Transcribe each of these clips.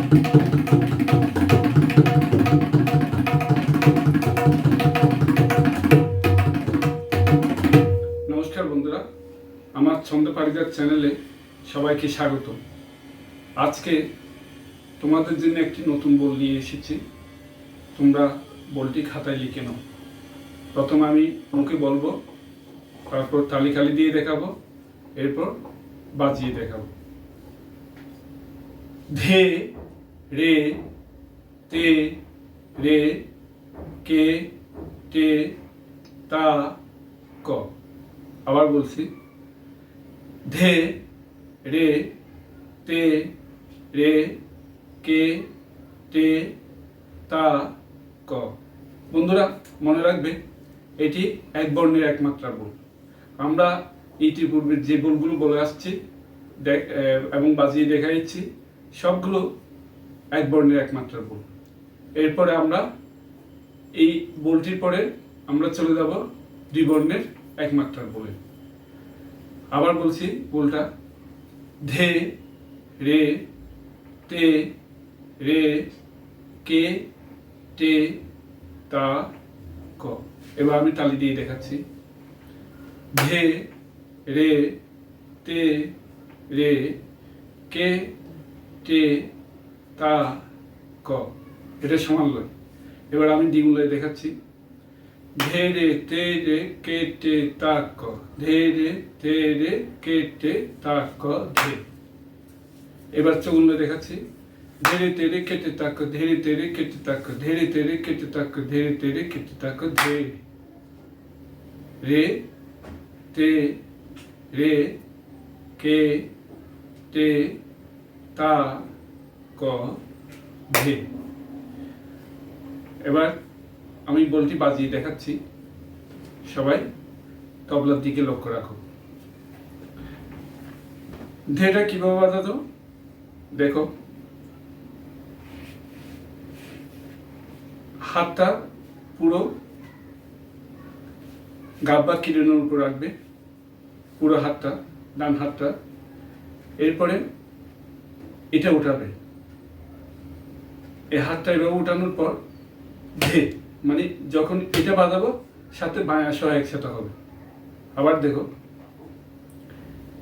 নমস্কার বন্ধুরা, আমার ছন্দ পারিজাত চ্যানেলে সবাইকে স্বাগত। আজকে তোমাদের জন্য একটি নতুন বল নিয়ে এসেছি। তোমরা বলটি খাতায় লিখে নাও। প্রথমে আমি মুখে বলবো, তারপর তালি দিয়ে দেখাবো, এরপর বাজিয়ে দেখাবো। ধে রে তে রে কে টে তা ক। আবার বলছি, ধে রে তে রে কে টে তা ক। বন্ধুরা মনে রাখবে, এটি এক বর্ণের এক মাত্রার বল। আমরা ইতিপূর্বে যে বলগুলো বলে আসছি এবং বাজিয়ে দেখাচ্ছি, সবগুলো এক বর্ণের এক মাত্রার বল। এরপরে আমরা এই বলটির পরে আমরা চলে যাব দুই বর্ণের এক মাত্রার বলে। আবার বলছি বলটা, ধে রে তে রে কে টে তা ক। এবার আমি তালি দিয়ে দেখাচ্ছি। ধে রে তে রে কে টে তা ক। এটা সমান লয়। এবার আমি দ্বিগুণে দেখাচ্ছি। ধে রে তে রে কে টে তা ক। ধে রে তে রে কে টে তা ক ধে। এবার চৌগুণে দেখাচ্ছি। ধীরে তেরে কেটে তাক, ধীরে তেরে কেটে তাক, ধীরে তেরে কেটে তাক, ধীরে তেরে কেটে তাক ধে। রে তে রে কে টে তা ক ধে। এবার আমি বলটি বাজিয়ে দেখাচ্ছি। সবাই তবলার দিকে লক্ষ্য রাখো। ধেটা কিভাবে বাজাতো দেখো। হাতটা পুরো গাব্বা কিরণের উপর রাখবে, পুরো হাতটা, ডান হাতটা। এরপরে এটা উঠাবে। এই হাতটা এভাবে উঠানোর পর ধে, মানে যখন এটা বাজাবো সাথে বাঁয়া সহ একসাথে হবে। আবার দেখো,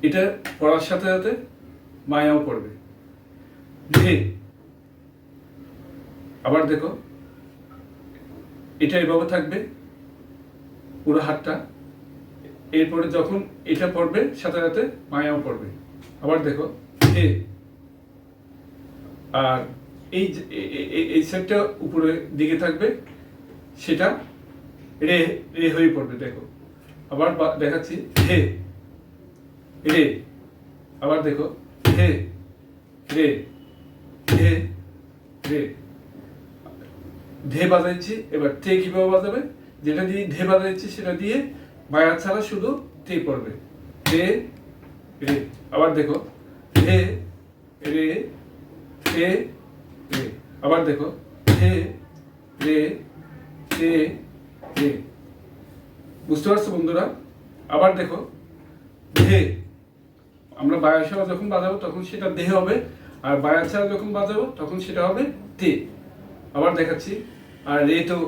এটা পড়ার সাথে সাথে বাঁয়াও পড়বে, ধে। আবার দেখো, এটা এভাবে থাকবে পুরো হাতটা। এরপরে যখন এটা পড়বে সাথে সাথে বাঁয়াও পড়বে। আবার দেখো, ধে। আর এই সাইডটা উপরের দিকে থাকবে, সেটা রে রে হয়ে পড়বে। দেখো, আবার দেখাচ্ছি, ধে রে। আবার দেখো, ধে রে ধে রে। ধে বাজাচ্ছি। এবার তে কিভাবে বাজাবে, যেটা দিয়ে ধে বাজাচ্ছি সেটা দিয়ে বায়া ছাড়া শুধু তে পড়বে, ধে রে। আবার দেখো, ধে রে তে রে। আবার দেখো, ধে রে তে রে। বুঝতে পারছো বন্ধুরা? আবার দেখো, ধে। আমরা বায়া ছাড়া যখন বাজাবো তখন সেটা ধে হবে, আর বায়া ছাড়া যখন বাজাবো তখন সেটা হবে তে। আবার দেখাচ্ছি। আর রে তো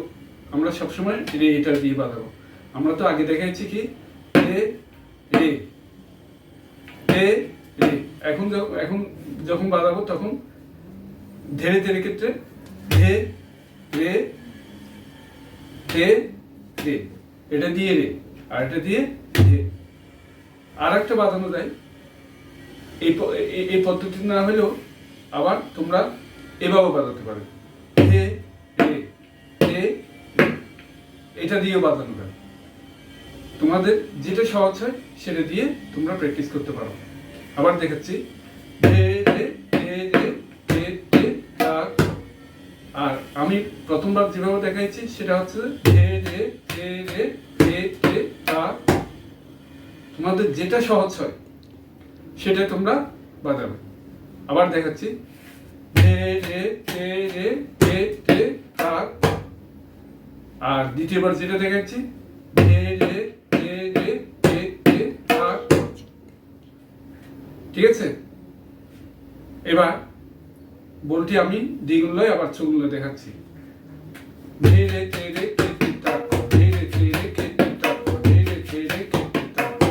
আমরা সবসময় রে এটা দিয়ে বাজাবো। আমরা তো আগে দেখাচ্ছি কি, রে রে রে রে। এখন যখন বাজাবো তখন ধেরে ধেরে ক্ষেত্রে ধে রে তে রে, এটা দিয়ে রে আর এটা দিয়ে ধে। আর একটা বাজানো যায় এই পদ্ধতি না হলেও আবার তোমরা এভাবে বাজাতে পারো, ধে রে তে রে। এটা দিয়েও বাজানো যায়। তোমাদের যেটা সহজ হয় সেটা দিয়ে তোমরা প্র্যাকটিস করতে পারো। আবার দেখাচ্ছি, ধে রে তে রে তে তে তা। আর আমি প্রথমবার যেভাবে দেখাচ্ছি সেটা হচ্ছে ধে রে তে রে তে তে তা। তোমাদের যেটা সহজ হয় সেটা তোমরা বাজাবে। আবার দেখাচ্ছি, ধে রে তে রে তে তে তা। আর দ্বিতীয়বার যেটা দেখাচ্ছি, ধে রে তে রে তে তে তা। ঠিক আছে? এবার বলটি আমি দ্বিগুণলয় আবার চৌগুণলয় দেখাচ্ছি। ধীরে ধীরে কেটে তাকো, ধীরে ধীরে কেটে তাকো, ধীরে ধীরে কেটে তাকো।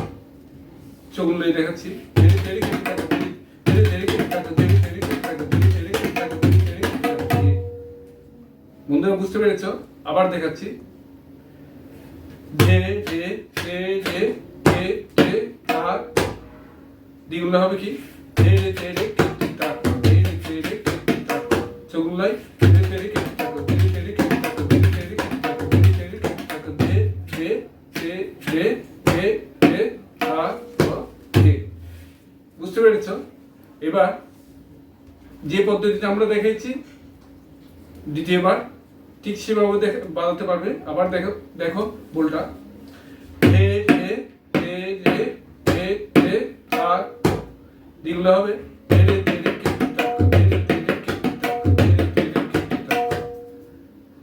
চৌগুণলয় দেখাচ্ছি। ধীরে ধীরে কেটে তাকো, ধীরে ধীরে কেটে তাকো, ধীরে ধীরে কেটে তাকো, ধীরে ধীরে কেটে তাকো, ধীরে ধীরে কেটে তাকো। বন্ধুরা বুঝতে পেরেছো? আবার দেখাচ্ছি। ধে ধে ধে ধে ধে ধে তাক। দ্বিগুণলয় হবে কি? ধীরে ধীরে কেটে তাকো, ধীরে ধীরে কেটে তাকো। চৌগুণলয় ধীরে ধীরে কেটে তাকো, ধীরে ধীরে কেটে তাকো, ধীরে ধীরে কেটে তাকো, ধীরে ধীরে কেটে তাকো। ধে ধে ধে ধে ধে ধে তাকো ধে। বুঝতে পেরেছো? এবার যে পদ্ধতিটা আমরা দেখাইছি দ্বিতীয়বার ঠিক সেভাবে বাজাতে পারবে। আবার দেখো দেখো বোলটা। ধে ধে ধে ধে ধে ধে তাক। দ্বিগুণলয় হবে ধীরে ধীরে কেটে তাকো, ধীরে ধীরে কেটে তাকো, ধীরে ধীরে কেটে তাকো।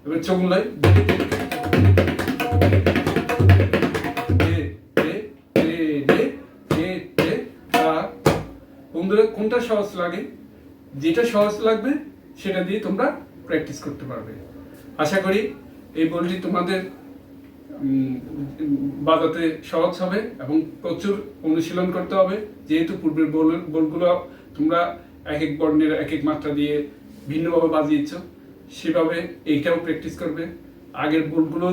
এবার চৌগুণলয় ধীরে ধীরে কেটে তাকো, ধীরে ধীরে ধে ধে ধে ধে তাক। বন্ধুরা কোনটা সহজ লাগে? যেটা সহজ লাগবে সেটা দিয়ে তোমরা প্র্যাকটিস করতে পারবে। আশা করি এই বলটি তোমাদের বাজাতে সহজ হবে এবং প্রচুর অনুশীলন করতে হবে। যেহেতু পূর্বের বলগুলো তোমরা এক এক বর্ণের এক এক মাত্রা দিয়ে ভিন্নভাবে বাজিয়েছ, সেভাবে এইটাও প্র্যাকটিস করবে। আগের বলগুলো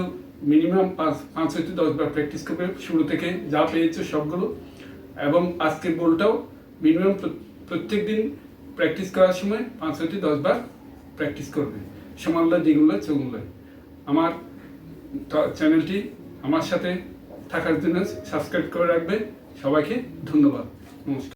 মিনিমাম 5 হইতে 10 বার প্র্যাকটিস করবে, শুরু থেকে যা পেয়েছো সবগুলো। এবং আজকের বলটাও মিনিমাম প্রত্যেক দিন প্র্যাকটিস করার সময় 5 হইতে 10 বার প্র্যাকটিস করবে। সমানলয়, দ্বিগুণলয়, চৌগুণলয়। আমার চ্যানেলটি আমার সাথে থাকার জন্য সাবস্ক্রাইব করে রাখবে। সবাইকে ধন্যবাদ। নমস্কার।